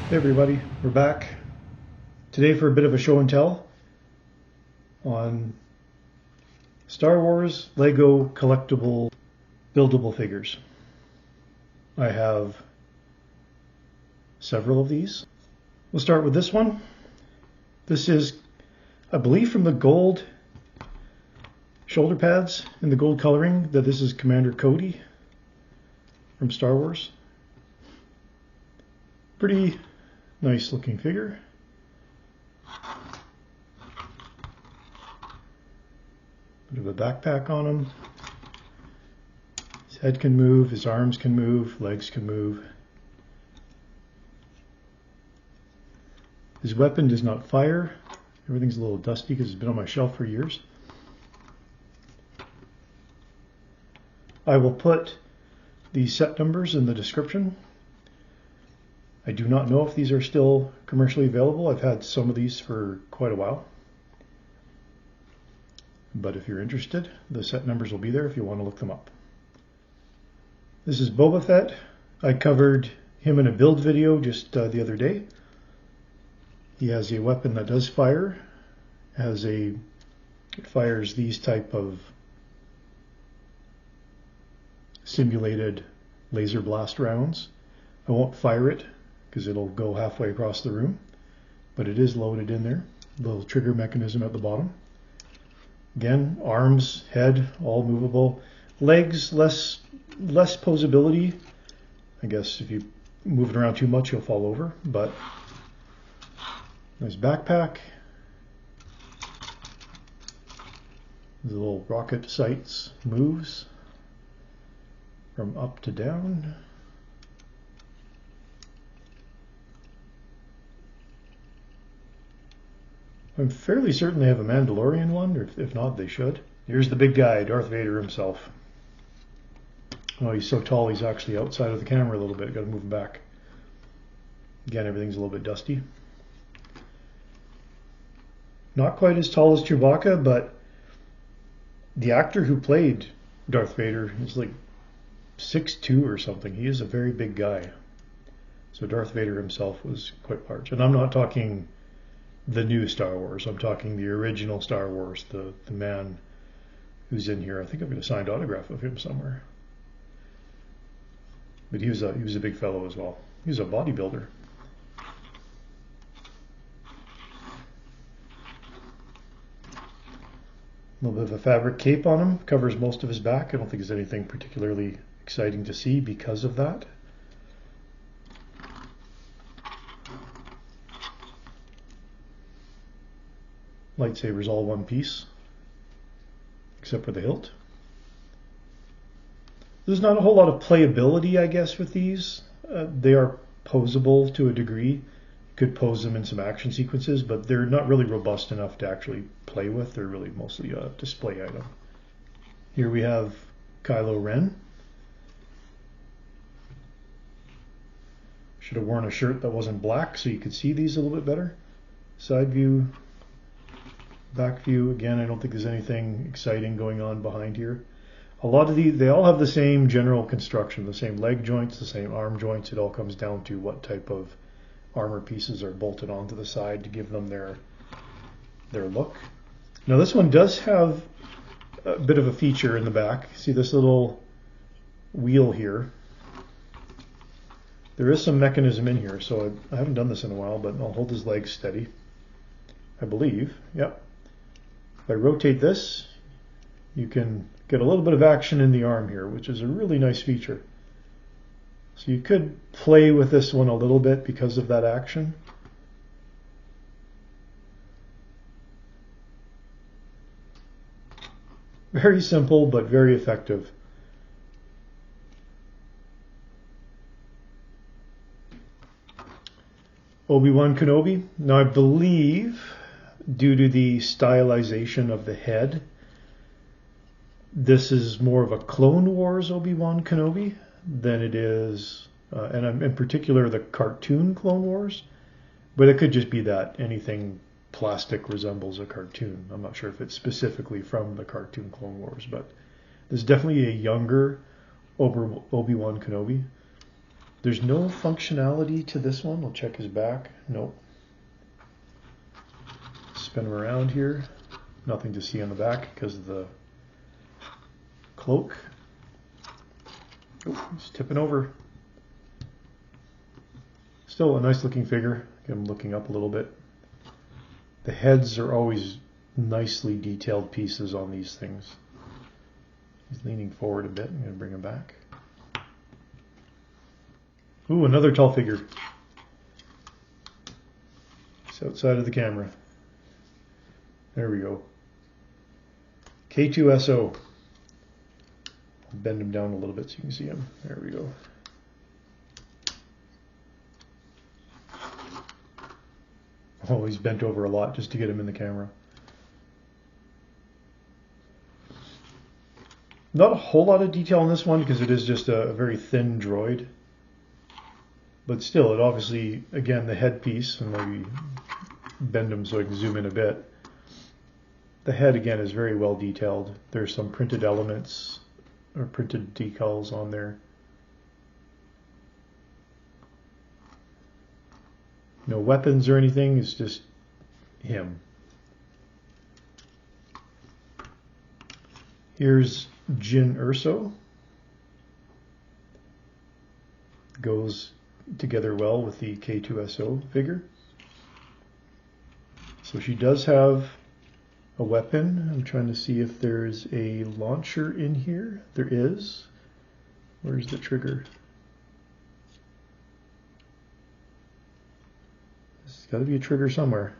Hey everybody, we're back today for a bit of a show and tell on Star Wars Lego collectible buildable figures. I have several of these. We'll start with this one. This is, I believe, from the gold shoulder pads and the gold coloring, that this is Commander Cody from Star Wars. Pretty nice looking figure. Bit of a backpack on him. His head can move, his arms can move, legs can move. His weapon does not fire. Everything's a little dusty because it's been on my shelf for years. I will put the set numbers in the description. I do not know if these are still commercially available. I've had some of these for quite a while. But if you're interested, the set numbers will be there if you want to look them up. This is Boba Fett. I covered him in a build video just the other day. He has a weapon that does fire. It fires these type of simulated laser blast rounds. I won't fire it because it'll go halfway across the room, but it is loaded in there. Little trigger mechanism at the bottom. Again, arms, head, all movable. Legs, less posability. I guess if you move it around too much, you'll fall over, but nice backpack. The little rocket sights moves from up to down. I'm fairly certain they have a Mandalorian one, or if not, they should. Here's the big guy, Darth Vader himself. Oh, he's so tall, he's actually outside of the camera a little bit. Got to move him back. Again, everything's a little bit dusty. Not quite as tall as Chewbacca, but the actor who played Darth Vader is like 6'2" or something. He is a very big guy. So Darth Vader himself was quite large. And I'm not talking the new Star Wars. I'm talking the original Star Wars, the man who's in here. I think I've got a signed autograph of him somewhere. But he was a big fellow as well. He was a bodybuilder. A little bit of a fabric cape on him, covers most of his back. I don't think there's anything particularly exciting to see because of that. Lightsaber's all one piece, except for the hilt. There's not a whole lot of playability, I guess, with these. They are posable to a degree. You could pose them in some action sequences, but they're not really robust enough to actually play with. They're really mostly a display item. Here we have Kylo Ren. Should have worn a shirt that wasn't black so you could see these a little bit better. Side view. Back view, again, I don't think there's anything exciting going on behind here. A lot of these, they all have the same general construction, the same leg joints, the same arm joints. It all comes down to what type of armor pieces are bolted onto the side to give them their look. Now this one does have a bit of a feature in the back. See this little wheel here? There is some mechanism in here, so I haven't done this in a while, but I'll hold his legs steady. I believe, yep. If I rotate this, you can get a little bit of action in the arm here, which is a really nice feature. So you could play with this one a little bit because of that action. Very simple, but very effective. Obi-Wan Kenobi. Now I believe, due to the stylization of the head, this is more of a Clone Wars Obi-Wan Kenobi than it is, and in particular the cartoon Clone Wars, but it could just be that anything plastic resembles a cartoon. I'm not sure if it's specifically from the cartoon Clone Wars, but there's definitely a younger Obi-Wan Kenobi. There's no functionality to this one. We'll check his back. Nope. Spin him around here. Nothing to see on the back because of the cloak. Oh, he's tipping over. Still a nice looking figure. I'm looking up a little bit. The heads are always nicely detailed pieces on these things. He's leaning forward a bit. I'm going to bring him back. Ooh, another tall figure. It's outside of the camera. There we go. K2SO. I'll bend him down a little bit so you can see him. There we go. Oh, he's bent over a lot just to get him in the camera. Not a whole lot of detail on this one because it is just a very thin droid. But still, it obviously, again, the headpiece, and maybe bend him so I can zoom in a bit. The head, again, is very well detailed. There's some printed elements, or printed decals on there. No weapons or anything, it's just him. Here's Jyn Erso. Goes together well with the K2SO figure. So she does have a weapon. I'm trying to see if there's a launcher in here. There is. Where's the trigger? There's got to be a trigger somewhere.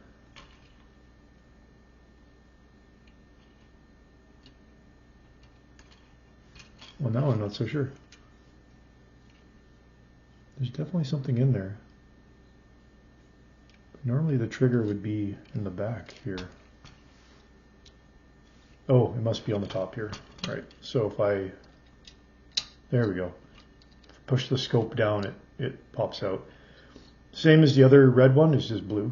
Well, now I'm not so sure. There's definitely something in there. Normally the trigger would be in the back here. Oh, it must be on the top here. Right. So if I, there we go. Push the scope down, it pops out. Same as the other red one, it's just blue.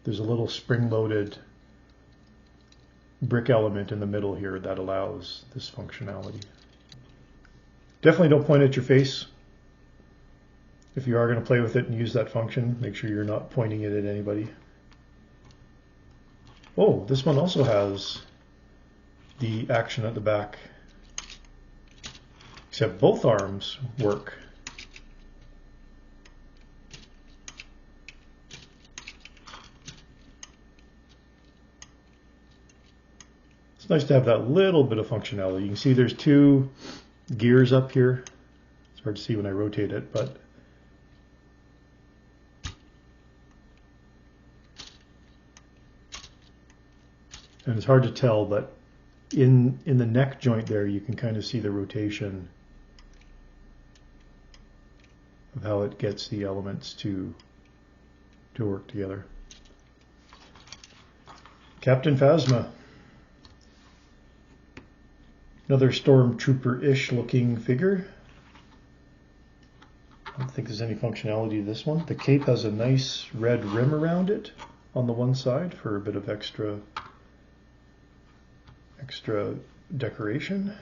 There's a little spring-loaded brick element in the middle here that allows this functionality. Definitely don't point at your face. If you are going to play with it and use that function, make sure you're not pointing it at anybody. Oh, this one also has the action at the back. Except both arms work. It's nice to have that little bit of functionality. You can see there's two gears up here. It's hard to see when I rotate it, but and it's hard to tell, but in the neck joint there you can kind of see the rotation of how it gets the elements to work together. Captain Phasma. Another Stormtrooper-ish looking figure. I don't think there's any functionality to this one. The cape has a nice red rim around it on the one side for a bit of extra decoration.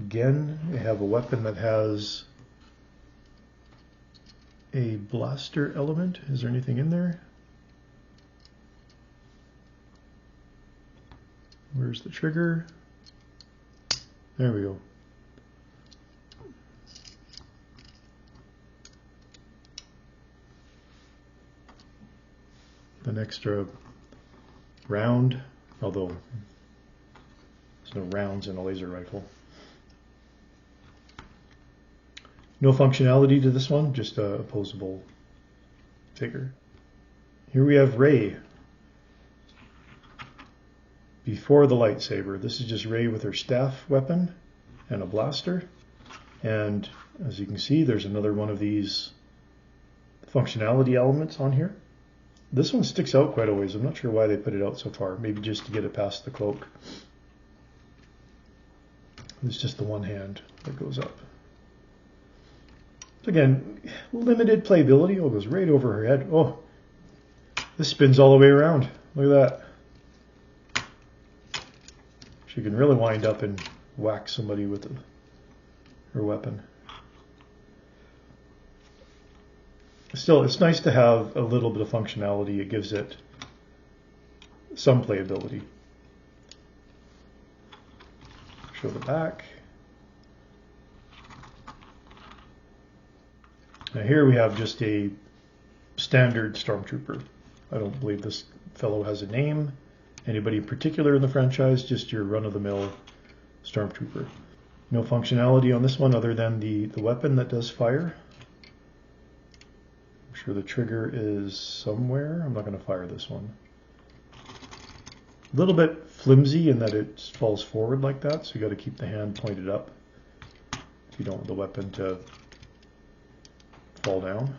Again, we have a weapon that has a blaster element. Is there anything in there? Where's the trigger? There we go. An extra round, although there's no rounds in a laser rifle. No functionality to this one, just a opposable figure. Here we have Rey. Before the lightsaber, this is just Rey with her staff weapon and a blaster. And as you can see, there's another one of these functionality elements on here. This one sticks out quite a ways. I'm not sure why they put it out so far. Maybe just to get it past the cloak. It's just the one hand that goes up. Again, limited playability. Oh, it goes right over her head. Oh, this spins all the way around. Look at that. She can really wind up and whack somebody with her weapon. Still, it's nice to have a little bit of functionality. It gives it some playability. Show the back. Now here we have just a standard Stormtrooper. I don't believe this fellow has a name. Anybody in particular in the franchise, just your run-of-the-mill Stormtrooper. No functionality on this one other than the weapon that does fire. I'm sure the trigger is somewhere. I'm not going to fire this one. A little bit flimsy in that it falls forward like that, so you got to keep the hand pointed up if you don't want the weapon to fall down.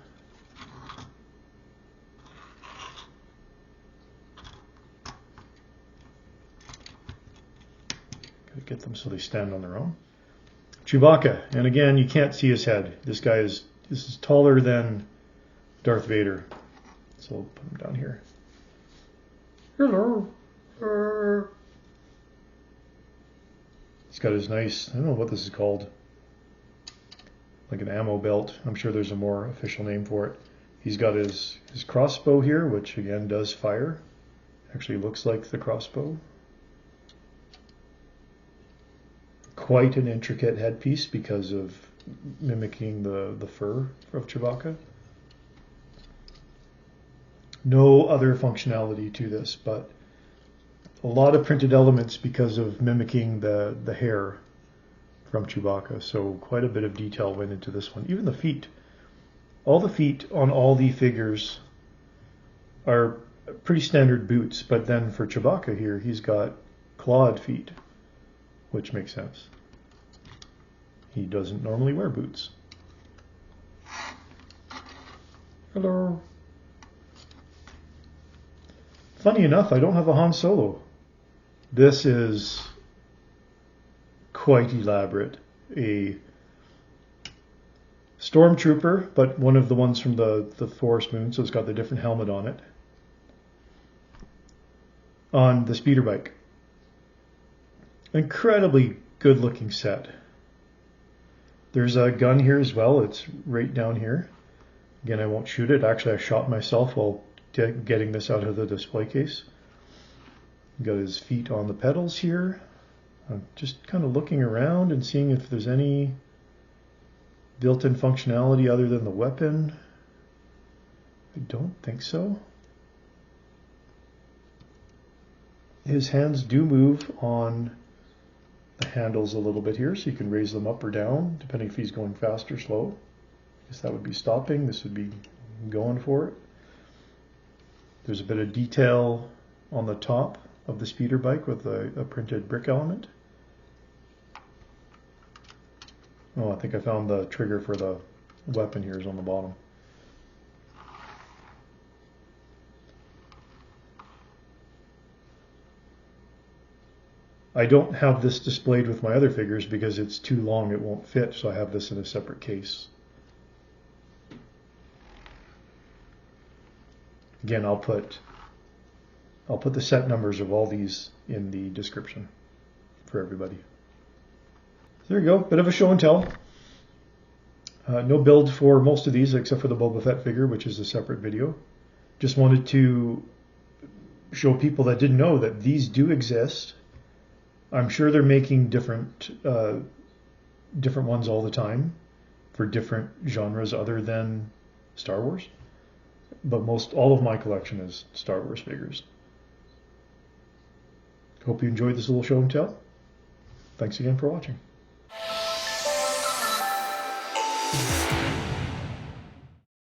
Gotta get them so they stand on their own. Chewbacca, and again, you can't see his head. This is taller than Darth Vader, so we'll put him down here. Hello. He's got his nice, I don't know what this is called, like an ammo belt. I'm sure there's a more official name for it. He's got his crossbow here, which again does fire. Actually looks like the crossbow. Quite an intricate headpiece because of mimicking the fur of Chewbacca. No other functionality to this, but a lot of printed elements because of mimicking the hair from Chewbacca. So quite a bit of detail went into this one. Even the feet. All the feet on all the figures are pretty standard boots, but then for Chewbacca here, he's got clawed feet, which makes sense. He doesn't normally wear boots. Hello. Funny enough, I don't have a Han Solo. This is quite elaborate. A Stormtrooper, but one of the ones from the Forest Moon, so it's got the different helmet on it. On the speeder bike. Incredibly good looking set. There's a gun here as well. It's right down here. Again, I won't shoot it. Actually, I shot myself while getting this out of the display case. Got his feet on the pedals here. I'm just kind of looking around and seeing if there's any built-in functionality other than the weapon. I don't think so. His hands do move on the handles a little bit here, so you can raise them up or down, depending if he's going fast or slow. I guess that would be stopping. This would be going for it. There's a bit of detail on the top of the speeder bike with a printed brick element. Oh, I think I found the trigger for the weapon here is on the bottom. I don't have this displayed with my other figures because it's too long, it won't fit, so I have this in a separate case. Again, I'll put the set numbers of all these in the description for everybody. So there you go, bit of a show and tell. No build for most of these except for the Boba Fett figure, which is a separate video. Just wanted to show people that didn't know that these do exist. I'm sure they're making different ones all the time for different genres other than Star Wars. But all of my collection is Star Wars figures. Hope you enjoyed this little show and tell. Thanks again for watching.